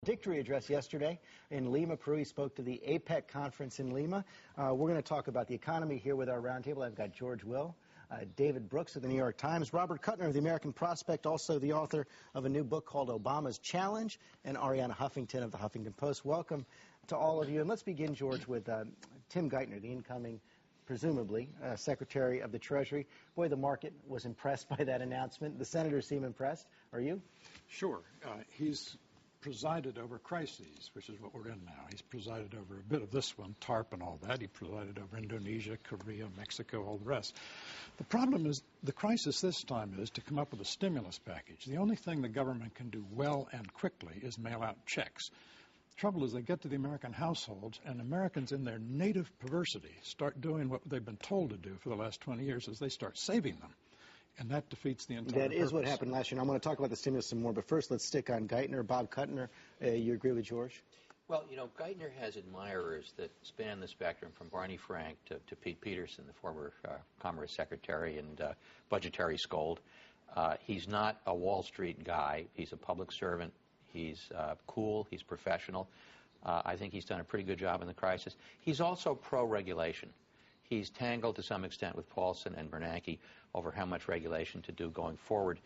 valedictory address yesterday in Lima, Peru. He spoke to the APEC conference in Lima. We're going to talk about the economy here with our roundtable. I've got George Will, David Brooks of the New York Times, Robert Kuttner of the American Prospect, also the author of a new book called Obama's Challenge, and Arianna Huffington of the Huffington Post. Welcome to all of you. And let's begin, George, with Tim Geithner, the incoming, presumably, Secretary of the Treasury. Boy, the market was impressed by that announcement. The senators seem impressed. Are you? Sure. He's presided over crises, which is what we're in now. He's presided over a bit of this one, TARP and all that. He presided over Indonesia, Korea, Mexico, all the rest. The problem is, the crisis this time is to come up with a stimulus package. The only thing the government can do well and quickly is mail out checks. The trouble is they get to the American households, and Americans in their native perversity start doing what they've been told to do for the last 20 years, is they start saving them. And that defeats the entire purpose. That is what happened last year. And I want to talk about the stimulus some more, but first let's stick on Geithner. Bob Kuttner, you agree with George? Well, you know, Geithner has admirers that span the spectrum from Barney Frank to Pete Peterson, the former Commerce Secretary and budgetary scold. He's not a Wall Street guy. He's a public servant. He's cool. He's professional. I think he's done a pretty good job in the crisis. He's also pro-regulation. He's tangled to some extent with Paulson and Bernanke over how much regulation to do going forward.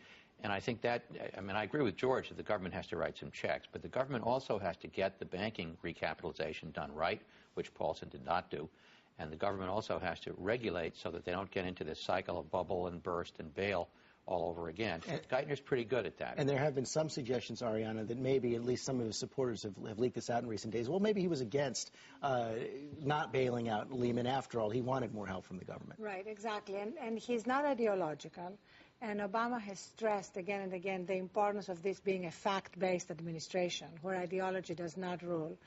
And I think that, I mean, I agree with George that the government has to write some checks, but the government also has to get the banking recapitalization done right, which Paulson did not do. And the government also has to regulate so that they don't get into this cycle of bubble and burst and bail all over again. Geithner's pretty good at that. And there have been some suggestions, Arianna, that maybe at least some of his supporters have leaked this out in recent days. Well, maybe he was against not bailing out Lehman. After all, he wanted more help from the government. Right, exactly. And he's not ideological. And Obama has stressed again and again the importance of this being a fact-based administration where ideology does not rule.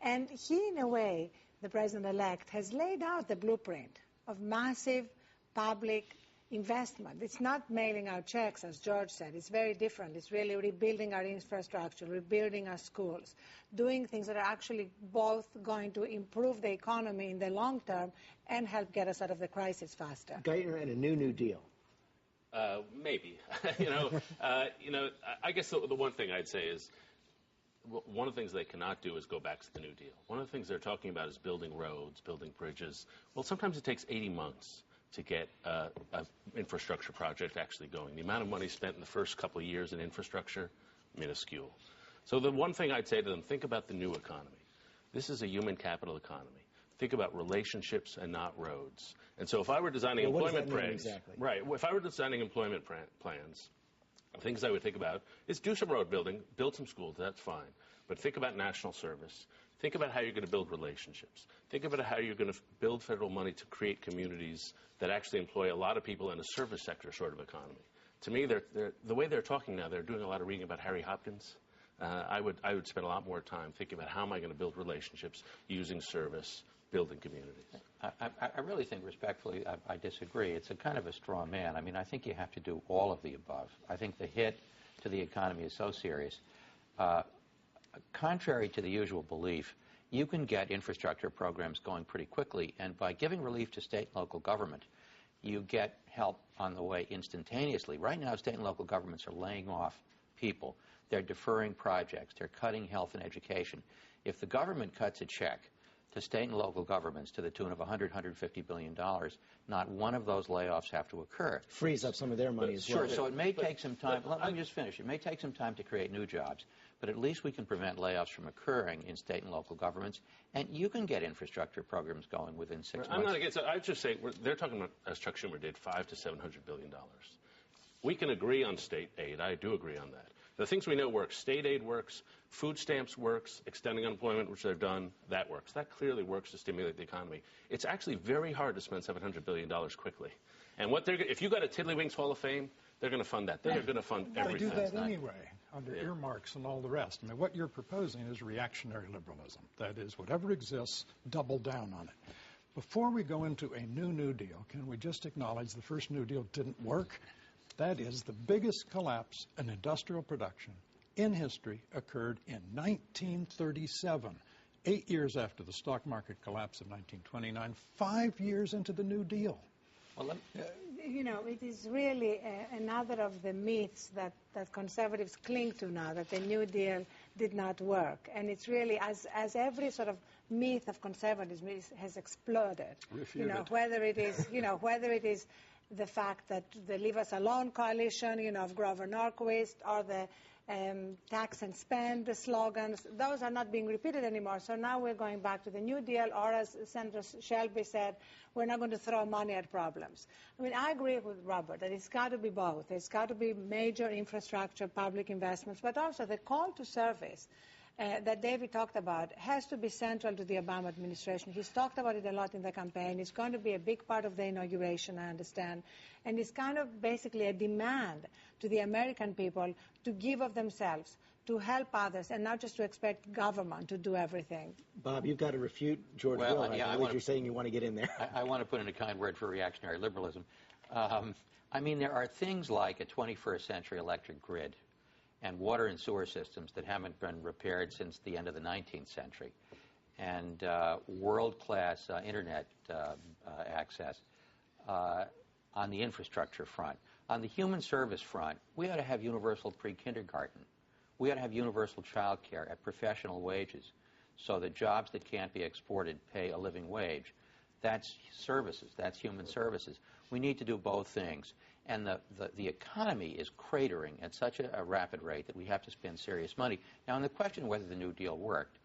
And he, in a way, the president-elect, has laid out the blueprint of massive public investment. It's not mailing out checks, as George said. It's very different. It's really rebuilding our infrastructure, rebuilding our schools, doing things that are actually both going to improve the economy in the long term and help get us out of the crisis faster. Geithner and a New Deal. Maybe. I guess the one thing I'd say is one of the things they cannot do is go back to the New Deal. One of the things they're talking about is building roads, building bridges. Well, sometimes it takes 80 months to get an infrastructure project actually going. The amount of money spent in the first couple of years in infrastructure, minuscule. So the one thing I'd say to them, think about the new economy. This is a human capital economy. Think about relationships and not roads. And so if I were designing employment plans, exactly? Right, if I were designing employment plans, things I would think about is do some road building, build some schools, that's fine. But think about national service. Think about how you're going to build relationships. Think about how you're going to build federal money to create communities that actually employ a lot of people in a service sector sort of economy. To me, the way they're talking now, they're doing a lot of reading about Harry Hopkins. I would spend a lot more time thinking about how am I going to build relationships using service, building communities. I really think, respectfully, I disagree. It's a kind of a straw man. I mean, I think you have to do all of the above. I think the hit to the economy is so serious. Contrary to the usual belief, you can get infrastructure programs going pretty quickly, and by giving relief to state and local government, you get help on the way instantaneously. Right now, state and local governments are laying off people. They're deferring projects. They're cutting health and education. If the government cuts a check to state and local governments to the tune of $100, $150 billion, not one of those layoffs have to occur. Frees up some of their money as well. Sure, so it may take some time. Let me just finish. It may take some time to create new jobs, but at least we can prevent layoffs from occurring in state and local governments, and you can get infrastructure programs going within 6 months. I'm not against it. I would just say they're talking about, as Chuck Schumer did, $500 to $700 billion. We can agree on state aid. I do agree on that. The things we know work. State aid works. Food stamps works. Extending unemployment, which they've done, that works. That clearly works to stimulate the economy. It's actually very hard to spend $700 billion quickly. And if you got a Tiddlywinks Hall of Fame, they're going to fund that. They're going to fund everything. They do that anyway, under earmarks and all the rest. I mean, what you're proposing is reactionary liberalism. That is, whatever exists, double down on it. Before we go into a New Deal, can we just acknowledge the first New Deal didn't work? That is, the biggest collapse in industrial production in history occurred in 1937, 8 years after the stock market collapse of 1929, 5 years into the New Deal. Well, you know, it is really another of the myths that conservatives cling to now, that the New Deal did not work. And it's really, as every sort of myth of conservatism has exploded. Whether it is the fact that the Leave Us Alone coalition, of Grover Norquist, or the tax and spend, the slogans, those are not being repeated anymore. So now we're going back to the New Deal, or as Senator Shelby said, we're not going to throw money at problems. I mean, I agree with Robert that it's got to be both. It's got to be major infrastructure, public investments, but also the call to service that David talked about has to be central to the Obama administration. He's talked about it a lot in the campaign. It's going to be a big part of the inauguration, I understand. And it's kind of basically a demand to the American people to give of themselves, to help others, and not just to expect government to do everything. Bob, you've got to refute George Will. I believe you're saying you want to get in there. I want to put in a kind word for reactionary liberalism. I mean, there are things like a 21st century electric grid and water and sewer systems that haven't been repaired since the end of the 19th century, and world-class internet access on the infrastructure front. On the human service front, we ought to have universal pre-kindergarten. We ought to have universal child care at professional wages so that jobs that can't be exported pay a living wage. That's services. That's human services. We need to do both things. And the economy is cratering at such a rapid rate that we have to spend serious money. Now, on the question of whether the New Deal worked,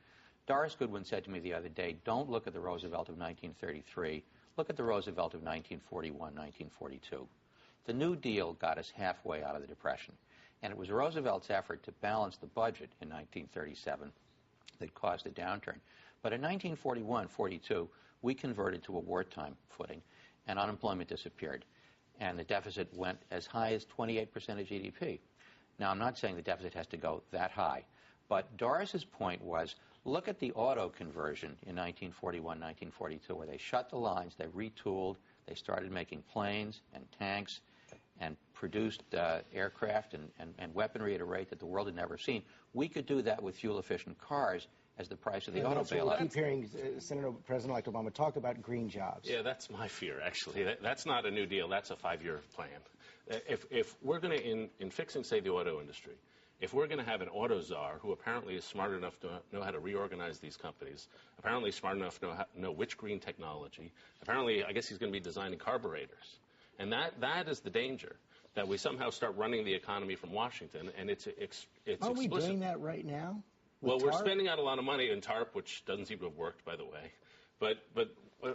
Doris Goodwin said to me the other day, don't look at the Roosevelt of 1933. Look at the Roosevelt of 1941, 1942. The New Deal got us halfway out of the Depression. And it was Roosevelt's effort to balance the budget in 1937 that caused the downturn. But in 1941-42, we converted to a wartime footing, and unemployment disappeared. And the deficit went as high as 28% of GDP. Now, I'm not saying the deficit has to go that high, but Doris's point was, look at the auto conversion in 1941, 1942, where they shut the lines, they retooled, they started making planes and tanks and produced aircraft and weaponry at a rate that the world had never seen. We could do that with fuel-efficient cars as the price of the auto bailout. I keep hearing President-elect Obama talk about green jobs. Yeah, that's my fear, actually. That's not a New Deal. That's a 5-year plan. If we're going to, in fixing, say, the auto industry, if we're going to have an auto czar who apparently is smart enough to know how to reorganize these companies, apparently smart enough to know which green technology, apparently, I guess he's going to be designing carburetors. And that is the danger, that we somehow start running the economy from Washington, and it's Aren't we doing that right now? Well, we're spending out a lot of money in TARP, which doesn't seem to have worked, by the way. But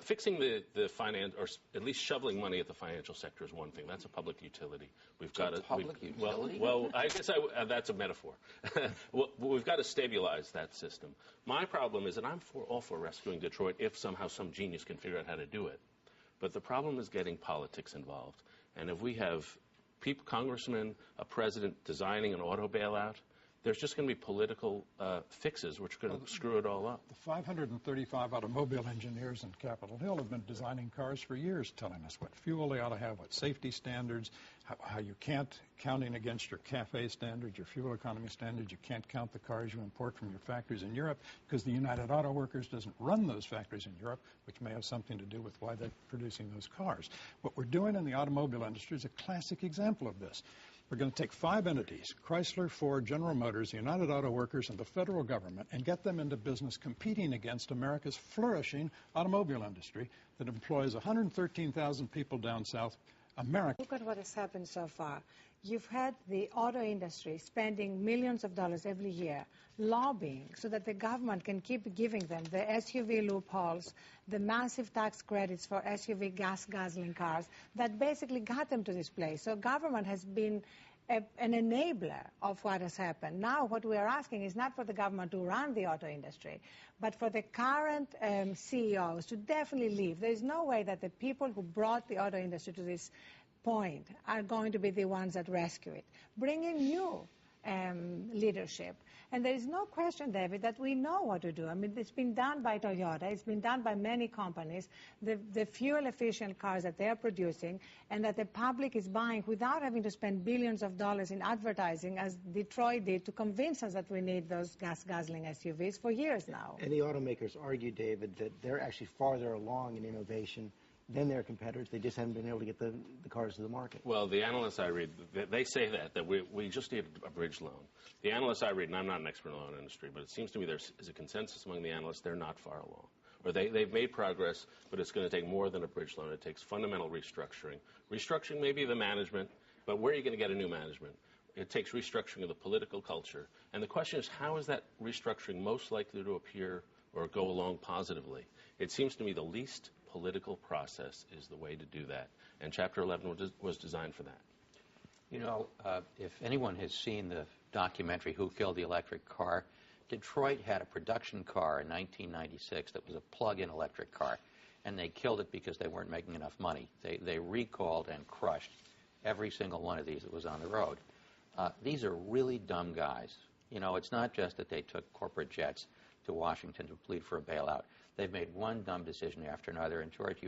fixing the finance, or at least shoveling money at the financial sector is one thing. That's a public utility. We've got to public utility. Well, I guess that's a metaphor. We've got to stabilize that system. My problem is that I'm all for rescuing Detroit if somehow some genius can figure out how to do it. But the problem is getting politics involved. And if we have congressmen, a president designing an auto bailout, there's just going to be political fixes which are going to screw it all up. The 535 automobile engineers in Capitol Hill have been designing cars for years, telling us what fuel they ought to have, what safety standards, how you can't, counting against your CAFE standards, your fuel economy standards, you can't count the cars you import from your factories in Europe because the United Auto Workers doesn't run those factories in Europe, which may have something to do with why they're producing those cars. What we're doing in the automobile industry is a classic example of this. We're going to take 5 entities, Chrysler, Ford, General Motors, the United Auto Workers, and the federal government, and get them into business competing against America's flourishing automobile industry that employs 113,000 people down south America. Look at what has happened so far. You've had the auto industry spending millions of dollars every year lobbying so that the government can keep giving them the SUV loopholes, the massive tax credits for SUV gas-guzzling cars that basically got them to this place. So government has been an enabler of what has happened. Now what we are asking is not for the government to run the auto industry, but for the current CEOs to definitely leave. There is no way that the people who brought the auto industry to this point are going to be the ones that rescue it. Bring in new leadership. And there is no question, David, that we know what to do. I mean, it's been done by Toyota. It's been done by many companies, the fuel-efficient cars that they are producing and that the public is buying without having to spend billions of dollars in advertising, as Detroit did, to convince us that we need those gas-guzzling SUVs for years now. And the automakers argue, David, that they're actually farther along in innovation than their competitors. They just haven't been able to get the cars to the market. Well, the analysts I read, they say that we just need a bridge loan. The analysts I read, and I'm not an expert in the loan industry, but it seems to me there's a consensus among the analysts they're not far along. Or they've made progress, but it's going to take more than a bridge loan. It takes fundamental restructuring. Restructuring maybe the management, but where are you going to get a new management? It takes restructuring of the political culture. And the question is, how is that restructuring most likely to appear or go along positively? It seems to me the least political process is the way to do that. And Chapter 11 was designed for that. You know, if anyone has seen the documentary Who Killed the Electric Car, Detroit had a production car in 1996 that was a plug-in electric car, and they killed it because they weren't making enough money. They recalled and crushed every single one of these that was on the road. These are really dumb guys. You know, it's not just that they took corporate jets to Washington to plead for a bailout. They've made one dumb decision after another. And, George,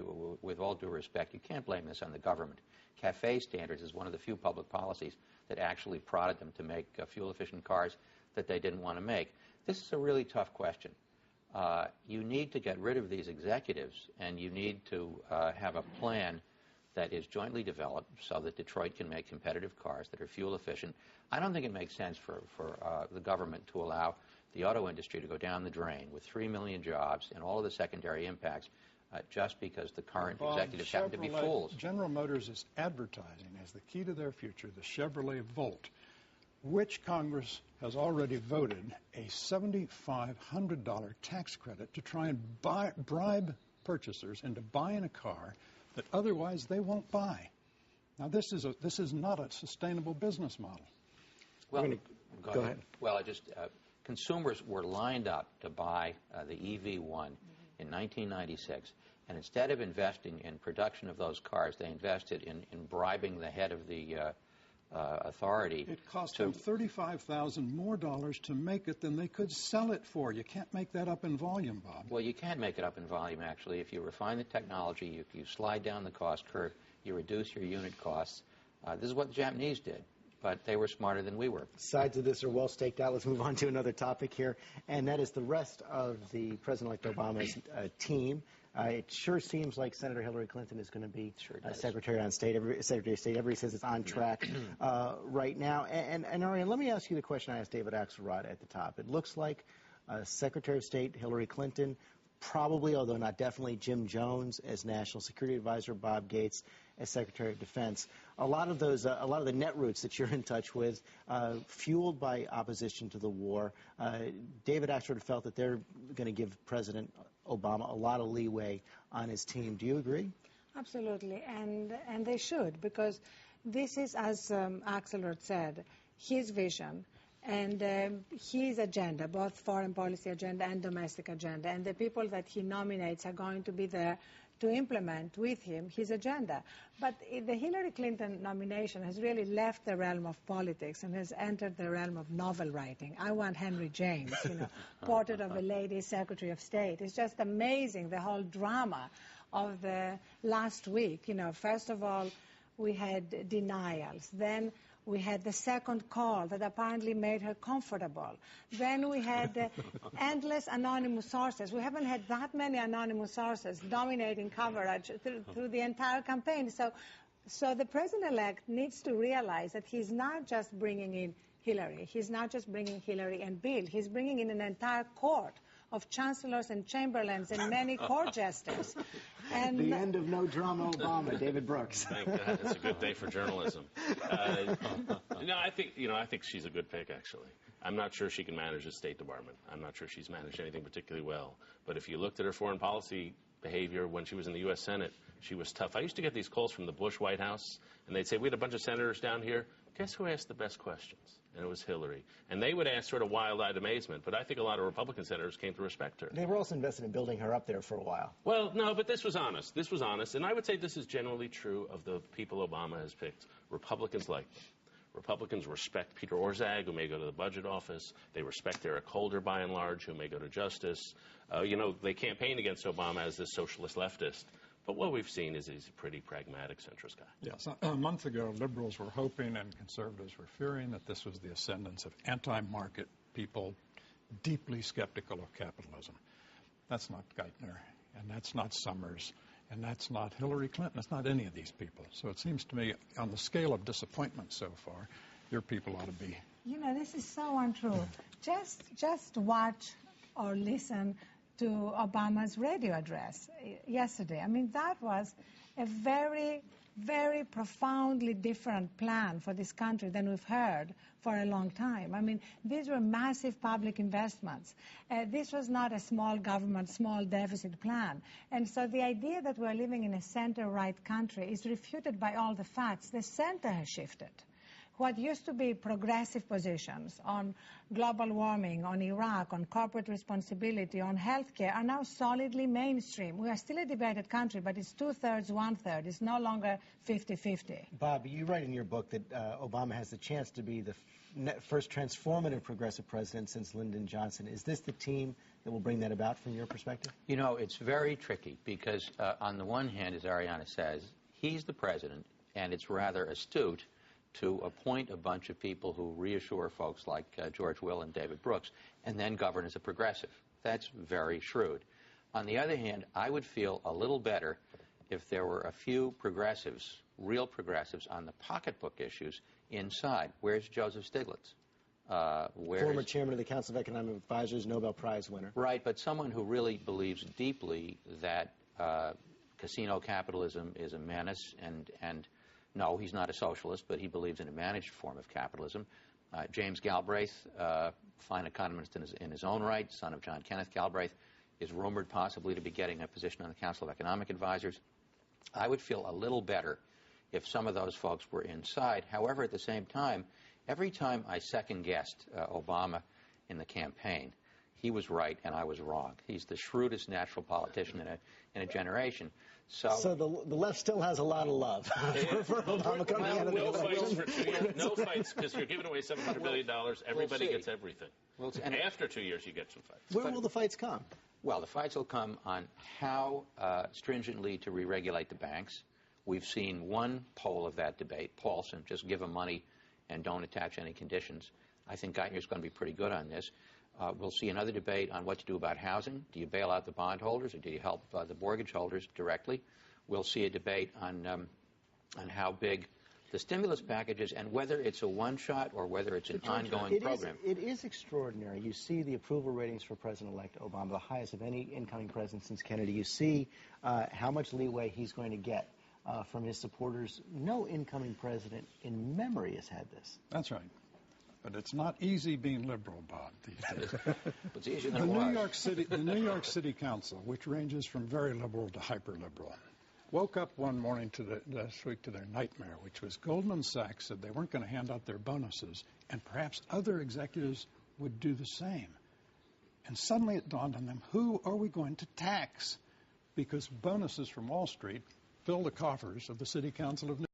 with all due respect, you can't blame this on the government. CAFE standards is one of the few public policies that actually prodded them to make fuel-efficient cars that they didn't want to make. This is a really tough question. You need to get rid of these executives, and you need to have a plan that is jointly developed so that Detroit can make competitive cars that are fuel efficient. I don't think it makes sense for the government to allow the auto industry to go down the drain with 3 million jobs and all of the secondary impacts just because the current executives happen to be fools. General Motors is advertising as the key to their future the Chevrolet Volt, which Congress has already voted a $7,500 tax credit to try and bribe purchasers into buying a car that otherwise they won't buy. Now, this is not a sustainable business model. Well, go ahead. Well, consumers were lined up to buy the EV1 in 1996, and instead of investing in production of those cars, they invested in bribing the head of the authority. It cost them $35,000 more to make it than they could sell it for. You can't make that up in volume, Bob. Well, you can make it up in volume, actually. If you refine the technology, you slide down the cost curve, you reduce your unit costs. This is what the Japanese did, but they were smarter than we were. Sides of this are well staked out. Let's move on to another topic here, and that is the rest of the President-elect Obama's team. It sure seems like Senator Hillary Clinton is going to be Secretary of State. Everybody says it's on track right now. And Arianna, let me ask you the question I asked David Axelrod at the top. It looks like Secretary of State Hillary Clinton, probably, although not definitely, Jim Jones as National Security Advisor, Bob Gates as Secretary of Defense. A lot of the netroots that you're in touch with, fueled by opposition to the war, David Axelrod felt that they're going to give President Obama a lot of leeway on his team. Do you agree? Absolutely, and they should, because this is, as Axelrod said, his vision and his agenda, both foreign policy agenda and domestic agenda, and the people that he nominates are going to be there to implement with him his agenda. But the Hillary Clinton nomination has really left the realm of politics and has entered the realm of novel writing. I want Henry James, Portrait of a Lady Secretary of State. It's just amazing, the whole drama of the last week. First of all, we had denials. Then we had the second call that apparently made her comfortable. Then we had endless anonymous sources. We haven't had that many anonymous sources dominating coverage through the entire campaign. So the president-elect needs to realize that he's not just bringing in Hillary. He's not just bringing Hillary and Bill. He's bringing in an entire court of chancellors and chamberlains and many court jesters. And the end of no drama Obama, David Brooks. Thank God. It's a good day for journalism. No, I think she's a good pick, actually. I'm not sure she can manage the State Department. I'm not sure she's managed anything particularly well. But if you looked at her foreign policy behavior when she was in the U.S. Senate, she was tough. I used to get these calls from the Bush White House, and they'd say, we had a bunch of senators down here. Guess who asked the best questions? And it was Hillary. And they would ask sort of wild-eyed amazement, but I think a lot of Republican senators came to respect her. They were also invested in building her up there for a while. Well, no, but this was honest. This was honest. And I would say this is generally true of the people Obama has picked. Republicans like them. Republicans respect Peter Orszag, who may go to the budget office. They respect Eric Holder, by and large, who may go to justice. They campaign against Obama as this socialist leftist. But what we've seen is he's a pretty pragmatic centrist guy. Yes. A month ago, liberals were hoping and conservatives were fearing that this was the ascendance of anti-market people deeply skeptical of capitalism. That's not Geithner, and that's not Summers, And that's not Hillary Clinton. It's not any of these people. So it seems to me, on the scale of disappointment so far, your people ought to be. You know, this is so untrue. Just watch or listen to Obama's radio address yesterday. I mean, that was a very, very profoundly different plan for this country than we've heard for a long time. I mean, these were massive public investments. This was not a small government, small deficit plan. And so the idea that we're living in a center-right country is refuted by all the facts. The center has shifted. What used to be progressive positions on global warming, on Iraq, on corporate responsibility, on healthcare are now solidly mainstream. We are still a debated country, but it's 2/3, 1/3. It's no longer 50-50. Bob, you write in your book that Obama has the chance to be the first transformative progressive president since Lyndon Johnson. Is this the team that will bring that about from your perspective? You know, it's very tricky because on the one hand, as Arianna says, he's the president, and it's rather astute to appoint a bunch of people who reassure folks like George Will and David Brooks and then govern as a progressive. That's very shrewd. On the other hand, I would feel a little better if there were a few progressives, real progressives, on the pocketbook issues inside. Where's Joseph Stiglitz? Former chairman of the Council of Economic Advisors, Nobel Prize winner. Right, but someone who really believes deeply that casino capitalism is a menace and no, he's not a socialist, but he believes in a managed form of capitalism. James Galbraith, fine economist in his own right, son of John Kenneth Galbraith, is rumored possibly to be getting a position on the Council of Economic Advisors. I would feel a little better if some of those folks were inside. However, at the same time, every time I second-guessed Obama in the campaign, he was right and I was wrong. He's the shrewdest natural politician in a generation. So the left still has a lot of love for Obama coming out of the election. No fights, because you're giving away $700 billion. Everybody gets everything. And after 2 years, you get some fights. Where will the fights come? Well, the fights will come on how stringently to re-regulate the banks. We've seen one pole of that debate, Paulson, just give them money and don't attach any conditions. I think Geithner's going to be pretty good on this. We'll see another debate on what to do about housing. Do you bail out the bondholders or do you help the mortgage holders directly? We'll see a debate on how big the stimulus package is and whether it's a one-shot or whether it's an ongoing program. It is extraordinary. You see the approval ratings for President-elect Obama, the highest of any incoming president since Kennedy. You see how much leeway he's going to get from his supporters. No incoming president in memory has had this. That's right. But it's not easy being liberal, Bob, these days. It's easier than it was. The New York City Council, which ranges from very liberal to hyper-liberal, woke up one morning last week to their nightmare, which was Goldman Sachs said they weren't going to hand out their bonuses, and perhaps other executives would do the same. And suddenly it dawned on them, who are we going to tax? Because bonuses from Wall Street fill the coffers of the City Council of New York.